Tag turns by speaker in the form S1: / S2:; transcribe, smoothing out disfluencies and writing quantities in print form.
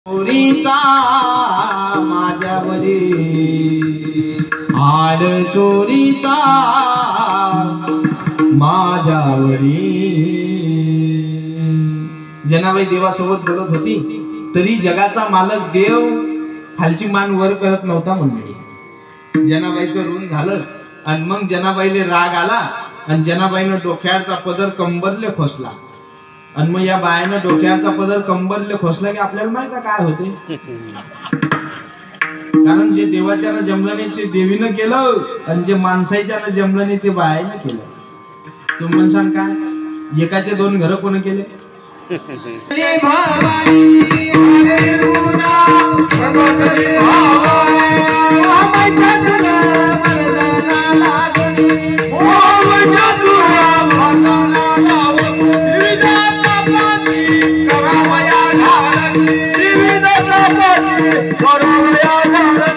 S1: चोरीचा माझ्यावरी आल चोरीचा माझ्यावरी. जनाबाई देवासोबत बोलत होती तरी जगाचा मालक देव खालची मान वर करत नव्हता म्हणले. जनाबाईचं ऋण झालं आणि मग जनाबाईले राग आला आणि जनाबाईनं डोक्यावरचा पदर कंबरले खोसला. आणि मग या बायानं डोक्यावरचा पदर कंबरले खोसला की आपल्याला माहित आहे काय होते. कारण जे देवाच्यानं जमलं नाही ते देवीनं केलं आणि जे माणसाच्यानं जमलं नाही ते बायानं केलं. तुम्ही म्हणसान काय एकाचे दोन घर कोण केले.
S2: Koro